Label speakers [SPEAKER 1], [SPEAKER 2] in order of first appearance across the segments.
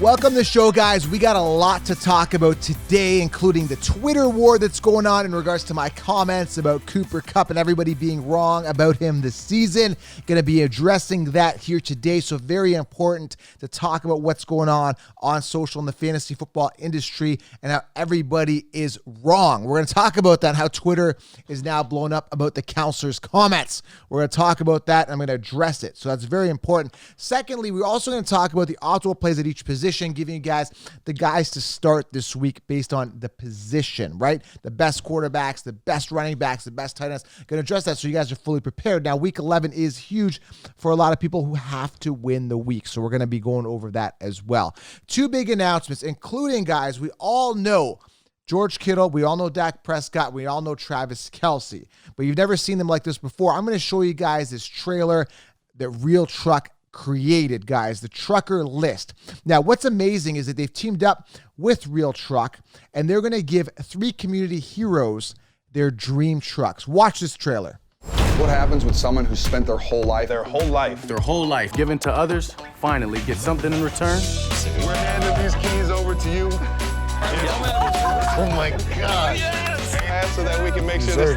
[SPEAKER 1] Welcome to the show, guys. We got a lot to talk about today, including the Twitter war that's going on in regards to my comments about Cooper Kupp and everybody being wrong about him this season. Going to be addressing that here today, so very important to talk about what's going on social in the fantasy football industry and how everybody is wrong. We're going to talk about that, how Twitter is now blown up about the counselor's comments. We're going to talk about that, and I'm going to address it, so that's very important. Secondly, we're also going to talk about the optimal plays at each position, giving you guys the guys to start this week based on the position, right? The best quarterbacks, the best running backs, the best tight ends. Going to address that so you guys are fully prepared. Now, week 11 is huge for a lot of people who have to win the week, so we're going to be going over that as well. Two big announcements, including, guys, we all know George Kittle, we all know Dak Prescott, we all know Travis Kelce, but you've never seen them like this before. I'm going to show you guys this trailer that Real Truck created, guys, the trucker list. Now, what's amazing is that they've teamed up with Real Truck, and they're going to give 3 community heroes their dream trucks. Watch this trailer.
[SPEAKER 2] What happens with someone who spent their whole life
[SPEAKER 3] given to others, finally get something in return?
[SPEAKER 2] We're handing these keys over to you.
[SPEAKER 4] Oh my God.
[SPEAKER 2] Yes. So that we can make sure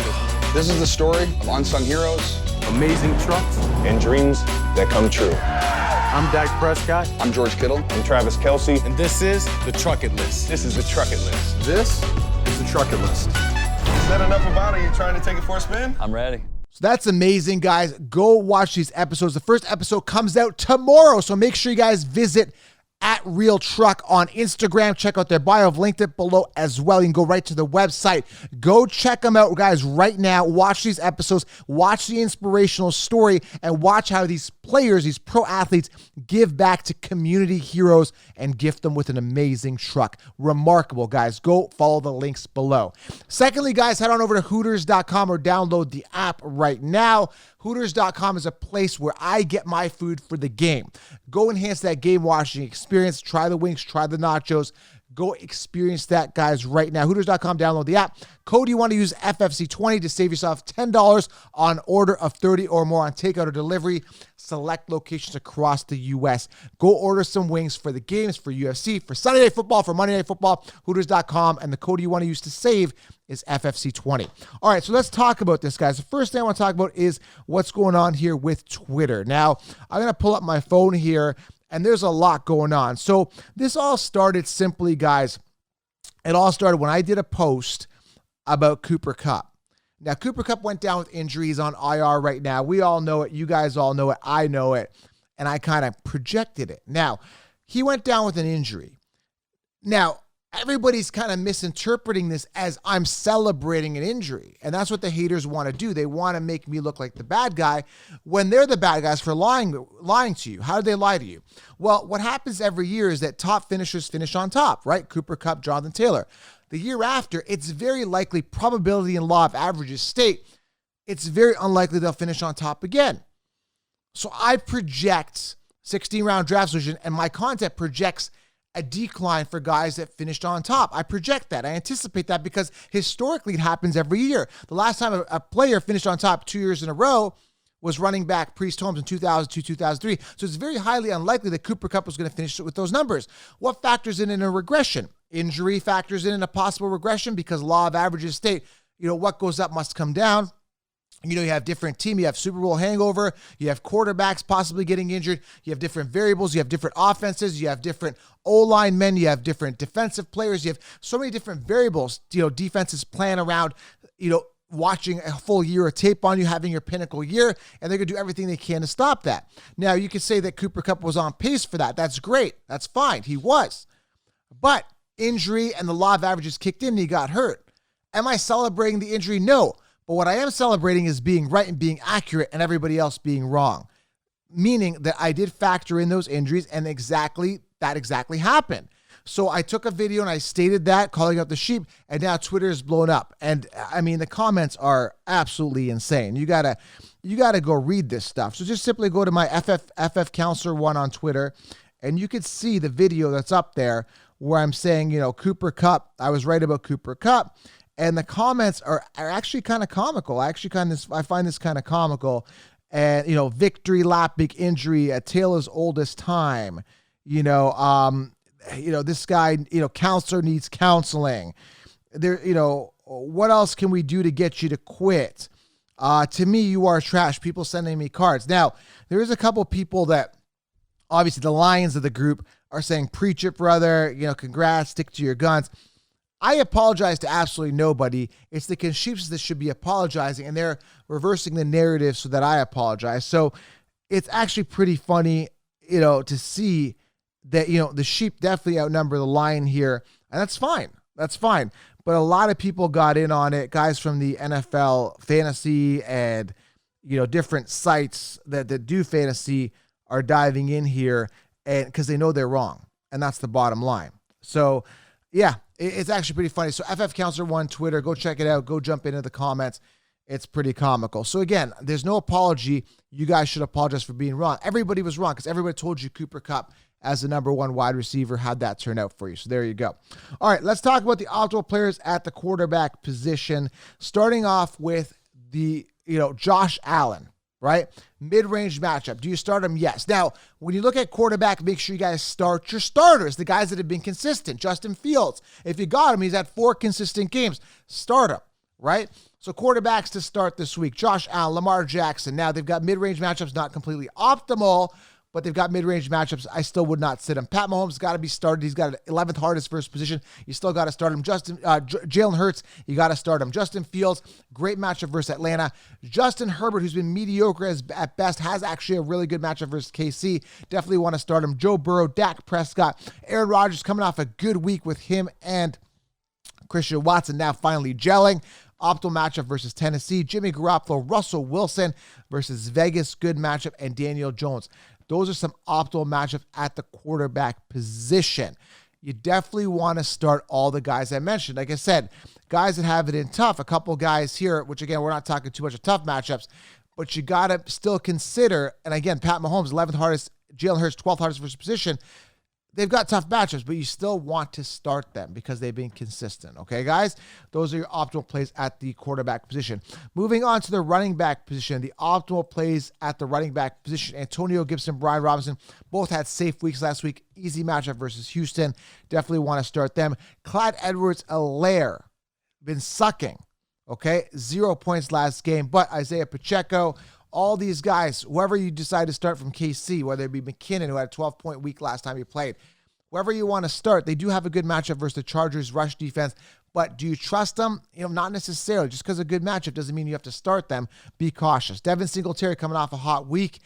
[SPEAKER 2] this is the story of unsung heroes,
[SPEAKER 3] Amazing trucks.
[SPEAKER 4] And dreams that come true.
[SPEAKER 3] I'm Dak Prescott.
[SPEAKER 2] I'm George Kittle.
[SPEAKER 4] I'm Travis Kelce.
[SPEAKER 3] And this is the Truckit List.
[SPEAKER 4] This is the Truckit List.
[SPEAKER 2] This is the Truckit List.
[SPEAKER 4] Is that enough about it? You trying to take it for a spin?
[SPEAKER 5] I'm ready.
[SPEAKER 1] So that's amazing, guys. Go watch these episodes. The first episode comes out tomorrow, so make sure you guys visit at Real Truck on Instagram. Check out their bio. I've linked it below as well. You can go right to the website. Go check them out, guys, right now. Watch these episodes. Watch the inspirational story and watch how these players, these pro athletes, give back to community heroes and gift them with an amazing truck. Remarkable, guys. Go follow the links below. Secondly, guys, head on over to Hooters.com or download the app right now. Hooters.com is a place where I get my food for the game. Go enhance that game watching experience. Try the wings, try the nachos. Go experience that, guys, right now. Hooters.com, download the app. Code you want to use FFC20 to save yourself $10 on order of 30 or more on takeout or delivery. Select locations across the U.S. Go order some wings for the games, for UFC, for Sunday Night Football, for Monday Night Football. Hooters.com, and the code you want to use to save is FFC20. All right, so let's talk about this, guys. The first thing I want to talk about is what's going on here with Twitter. Now, I'm going to pull up my phone here, and there's a lot going on. So this all started simply, guys, it all started when I did a post about Cooper Kupp. Now, Cooper Kupp went down with injuries on IR right now. We all know it. You guys all know it. I know it. And I kind of projected it. Now, he went down with an injury. Now, everybody's kind of misinterpreting this as I'm celebrating an injury. And that's what the haters want to do. They want to make me look like the bad guy when they're the bad guys for lying to you. How did they lie to you? Well, what happens every year is that top finishers finish on top, right? Cooper Kupp, Jonathan Taylor. The year after, it's very likely, probability and law of averages state, it's very unlikely they'll finish on top again. So I project 16-round draft solution, and my content projects a decline for guys that finished on top. I project that. I anticipate that because historically it happens every year. The last time a player finished on top 2 years in a row was running back Priest Holmes in 2002, 2003. So it's very highly unlikely that Cooper Kupp was going to finish with those numbers. What factors in a regression? Injury factors in a possible regression because law of averages state, what goes up must come down. You have different team. You have Super Bowl hangover. You have quarterbacks possibly getting injured. You have different variables. You have different offenses. You have different O-line men. You have different defensive players. You have so many different variables. Defenses plan around, watching a full year of tape on you, having your pinnacle year, and they're going to do everything they can to stop that. Now, you could say that Cooper Kupp was on pace for that. That's great. That's fine. He was. But injury and the law of averages kicked in and he got hurt. Am I celebrating the injury? No. But what I am celebrating is being right and being accurate and everybody else being wrong. Meaning that I did factor in those injuries and that exactly happened. So I took a video and I stated that, calling out the sheep, and now Twitter is blown up. And I mean, the comments are absolutely insane. You gotta go read this stuff. So just simply go to my FF Counselor 1 on Twitter, and you could see the video that's up there where I'm saying, Cooper Kupp, I was right about Cooper Kupp. And the comments are actually kind of comical. I find this kind of comical. And, victory lap, big injury at Taylor's oldest time. this guy, counselor needs counseling. There, what else can we do to get you to quit? To me, you are trash. People sending me cards. Now, there is a couple people that, obviously, the lions of the group are saying, preach it, brother. Congrats, stick to your guns. I apologize to absolutely nobody. It's the Kashifs that should be apologizing, and they're reversing the narrative so that I apologize. So it's actually pretty funny, to see that, the sheep definitely outnumber the lion here, and that's fine. That's fine. But a lot of people got in on it, guys from the NFL fantasy and, different sites that do fantasy are diving in here, and because they know they're wrong, and that's the bottom line. So, yeah, it's actually pretty funny. So FF Counselor 1 Twitter, go check it out. Go jump into the comments. It's pretty comical. So again, there's no apology. You guys should apologize for being wrong. Everybody was wrong because everybody told you Cooper Kupp as the number 1 wide receiver. How'd that turn out for you? So there you go. All right, let's talk about the optimal players at the quarterback position. Starting off with the, Josh Allen, right? Mid-range matchup. Do you start him? Yes. Now, when you look at quarterback, make sure you guys start your starters, the guys that have been consistent. Justin Fields, if you got him, he's had 4 consistent games. Start him, right? So quarterbacks to start this week, Josh Allen, Lamar Jackson. Now, they've got mid-range matchups, not completely optimal, but they've got mid-range matchups. I still would not sit him. Pat Mahomes got to be started. He's got an 11th hardest first position. You still got to start him. Jalen Hurts, you got to start him. Justin Fields, great matchup versus Atlanta. Justin Herbert, who's been mediocre at best, has actually a really good matchup versus KC. Definitely want to start him. Joe Burrow, Dak Prescott, Aaron Rodgers coming off a good week with him and Christian Watson now finally gelling. Optimal matchup versus Tennessee. Jimmy Garoppolo, Russell Wilson versus Vegas. Good matchup. And Daniel Jones. Those are some optimal matchups at the quarterback position. You definitely want to start all the guys I mentioned. Like I said, guys that have it in tough, a couple guys here, which again, we're not talking too much of tough matchups, but you got to still consider, and again, Pat Mahomes, 11th hardest, Jalen Hurts, 12th hardest versus position. They've got tough matchups, but you still want to start them because they've been consistent. Okay, guys? Those are your optimal plays at the quarterback position. Moving on to the running back position, the optimal plays at the running back position. Antonio Gibson, Brian Robinson, both had safe weeks last week. Easy matchup versus Houston. Definitely want to start them. Clyde Edwards-Helaire, been sucking. Okay, 0 points last game, but Isaiah Pacheco, all these guys, whoever you decide to start from KC, whether it be McKinnon, who had a 12-point week last time he played, whoever you want to start, they do have a good matchup versus the Chargers rush defense. But do you trust them? Not necessarily. Just because a good matchup doesn't mean you have to start them. Be cautious. Devin Singletary coming off a hot week.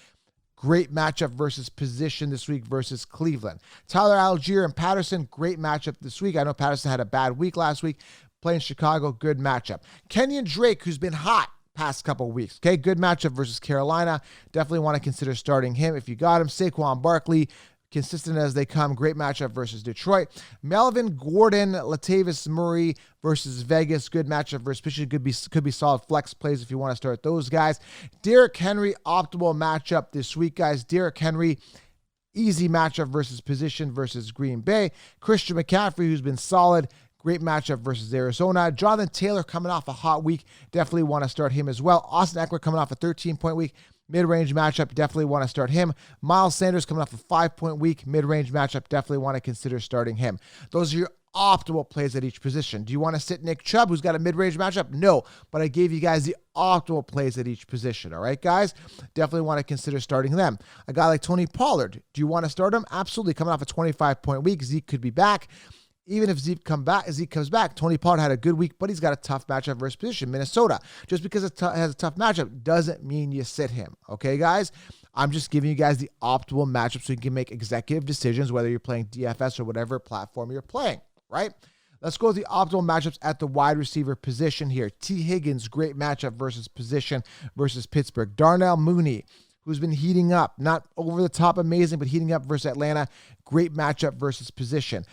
[SPEAKER 1] Great matchup versus position this week versus Cleveland. Tyler Algier and Patterson, great matchup this week. I know Patterson had a bad week last week. Playing Chicago, good matchup. Kenyon Drake, who's been hot past couple weeks. Okay, good matchup versus Carolina. Definitely want to consider starting him if you got him. Saquon Barkley, consistent as they come. Great matchup versus Detroit. Melvin Gordon, Latavius Murray versus Vegas. Good matchup versus Pittsburgh. Could be solid flex plays if you want to start those guys. Derrick Henry, optimal matchup this week, guys. Derrick Henry, easy matchup versus position versus Green Bay. Christian McCaffrey, who's been solid. Great matchup versus Arizona. Jonathan Taylor coming off a hot week. Definitely want to start him as well. Austin Eckler coming off a 13-point week. Mid-range matchup. Definitely want to start him. Miles Sanders coming off a 5-point week. Mid-range matchup. Definitely want to consider starting him. Those are your optimal plays at each position. Do you want to sit Nick Chubb, who's got a mid-range matchup? No, but I gave you guys the optimal plays at each position. All right, guys? Definitely want to consider starting them. A guy like Tony Pollard. Do you want to start him? Absolutely. Coming off a 25-point week. Zeke could be back. Even if Zeke comes back, Tony Pollard had a good week, but he's got a tough matchup versus position. Minnesota. Just because it has a tough matchup doesn't mean you sit him. Okay, guys? I'm just giving you guys the optimal matchup so you can make executive decisions, whether you're playing DFS or whatever platform you're playing, right? Let's go to the optimal matchups at the wide receiver position here. T. Higgins, great matchup versus position versus Pittsburgh. Darnell Mooney, who's been heating up. Not over the top amazing, but heating up versus Atlanta. Great matchup versus position.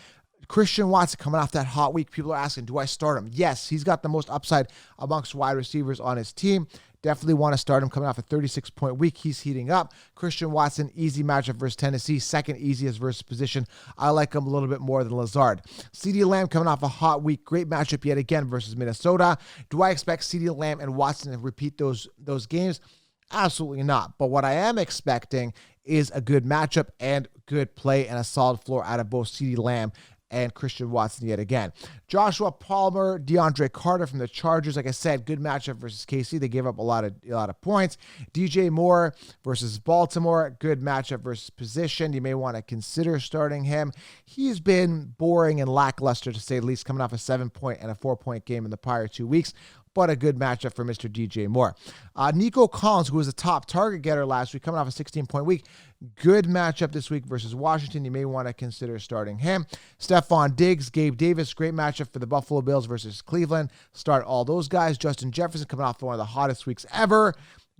[SPEAKER 1] Christian Watson coming off that hot week. People are asking, do I start him? Yes, he's got the most upside amongst wide receivers on his team. Definitely want to start him coming off a 36-point week. He's heating up. Christian Watson, easy matchup versus Tennessee. Second easiest versus position. I like him a little bit more than Lazard. CeeDee Lamb coming off a hot week. Great matchup yet again versus Minnesota. Do I expect CeeDee Lamb and Watson to repeat those games? Absolutely not. But what I am expecting is a good matchup and good play and a solid floor out of both CeeDee Lamb and Christian Watson yet again. Joshua Palmer, DeAndre Carter from the Chargers. Like I said, good matchup versus KC. They gave up a lot of points. DJ Moore versus Baltimore. Good matchup versus position. You may want to consider starting him. He's been boring and lackluster, to say the least, coming off a 7-point and a 4-point game in the prior 2 weeks. But a good matchup for Mr. DJ Moore. Nico Collins, who was a top target getter last week, coming off a 16-point week. Good matchup this week versus Washington. You may want to consider starting him. Stephon Diggs, Gabe Davis, great matchup for the Buffalo Bills versus Cleveland. Start all those guys. Justin Jefferson coming off one of the hottest weeks ever.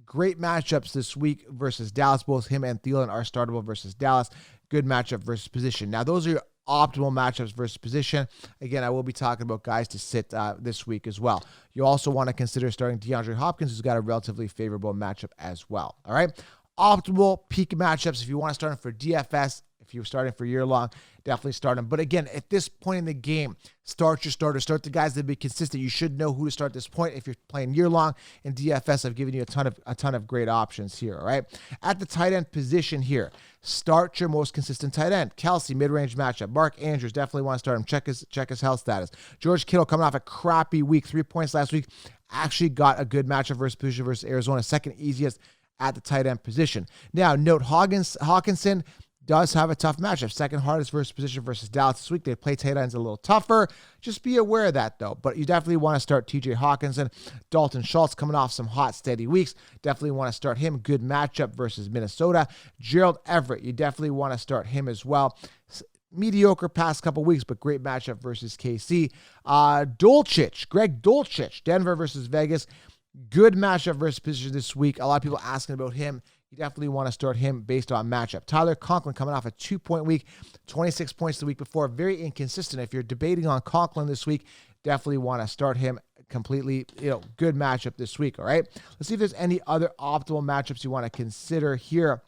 [SPEAKER 1] Great matchups this week versus Dallas. Both him and Thielen are startable versus Dallas. Good matchup versus position. Now, those are your optimal matchups versus position. Again, I will be talking about guys to sit this week as well. You also want to consider starting DeAndre Hopkins, who's got a relatively favorable matchup as well. All right. Optimal peak matchups. If you want to start him for DFS, if you're starting for year long, definitely start him. But again, at this point in the game, start your starters. Start the guys that be consistent. You should know who to start at this point. If you're playing year long in DFS, I've given you a ton of great options here. All right. At the tight end position here, start your most consistent tight end. Kelsey, mid-range matchup. Mark Andrews, definitely want to start him. Check his health status. George Kittle coming off a crappy week, 3 points last week. Actually got a good matchup versus Arizona, second easiest at the tight end position. Now, note Hawkinson does have a tough matchup. Second hardest versus position versus Dallas this week. They play tight ends a little tougher. Just be aware of that, though. But you definitely want to start TJ Hawkinson. Dalton Schultz coming off some hot, steady weeks. Definitely want to start him. Good matchup versus Minnesota. Gerald Everett, you definitely want to start him as well. Mediocre past couple weeks, but great matchup versus KC. Greg Dulcich, Denver versus Vegas. Good matchup versus position this week. A lot of people asking about him. You definitely want to start him based on matchup. Tyler Conklin coming off a 2-point week, 26 points the week before. Very inconsistent. If you're debating on Conklin this week, definitely want to start him completely. Good matchup this week, all right? Let's see if there's any other optimal matchups you want to consider here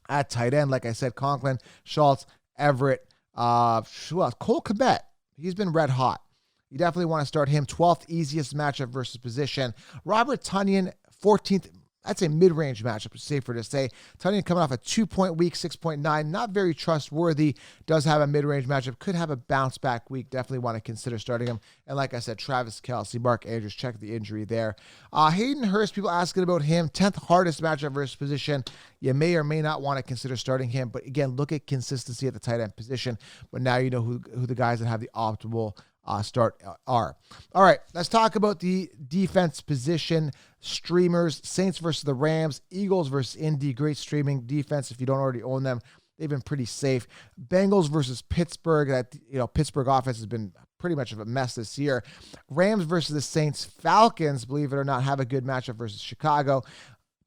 [SPEAKER 1] at tight end. Like I said, Conklin, Schultz, Everett, Cole Kmet. He's been red hot. You definitely want to start him. 12th easiest matchup versus position. Robert Tonyan, 14th. That's a mid-range matchup, it's safer to say. Tonyan coming off a 2-point week, 6.9. Not very trustworthy. Does have a mid-range matchup. Could have a bounce-back week. Definitely want to consider starting him. And like I said, Travis Kelce, Mark Andrews, check the injury there. Hayden Hurst, people asking about him. 10th hardest matchup versus position. You may or may not want to consider starting him. But again, look at consistency at the tight end position. But now you know who the guys that have the optimal start are. All right, let's talk about the defense position streamers. Saints versus the Rams, Eagles versus Indy. Great streaming defense if you don't already own them. They've been pretty safe. Bengals versus Pittsburgh. Pittsburgh offense has been pretty much of a mess this year. Rams versus the Saints. Falcons, believe it or not, have a good matchup versus Chicago.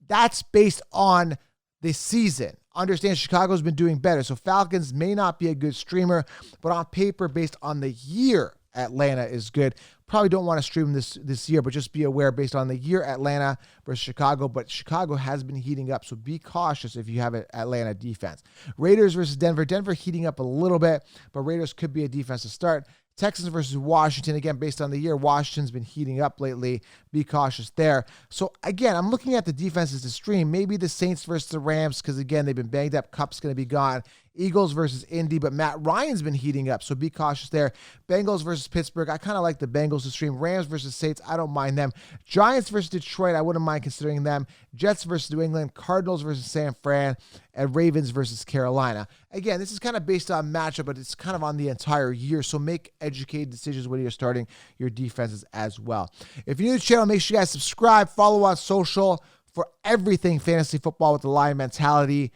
[SPEAKER 1] That's based on the season. Understand Chicago's been doing better, so Falcons may not be a good streamer, but on paper, based on the year, Atlanta is good. Probably don't want to stream this year, but just be aware based on the year Atlanta versus Chicago. But Chicago has been heating up, so be cautious if you have an Atlanta defense. Raiders versus Denver. Denver heating up a little bit, but Raiders could be a defense to start. Texans versus Washington. Again, based on the year, Washington's been heating up lately. Be cautious there. So, again, I'm looking at the defenses to stream. Maybe the Saints versus the Rams because, again, they've been banged up. Cup's going to be gone. Eagles versus Indy, but Matt Ryan's been heating up, so be cautious there. Bengals versus Pittsburgh. I kind of like the Bengals to stream. Rams versus Saints. I don't mind them. Giants versus Detroit. I wouldn't mind considering them. Jets versus New England. Cardinals versus San Fran. And Ravens versus Carolina. Again, this is kind of based on matchup, but it's kind of on the entire year, so make educated decisions when you're starting your defenses as well. If you're new to the channel, make sure you guys subscribe, follow on social for everything fantasy football with the Lion mentality.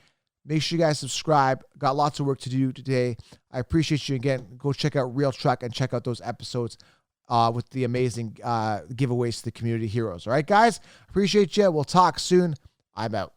[SPEAKER 1] Make sure you guys subscribe. Got lots of work to do today. I appreciate you again. Go check out Real Truck and check out those episodes with the amazing giveaways to the community heroes. All right, guys? Appreciate you. We'll talk soon. I'm out.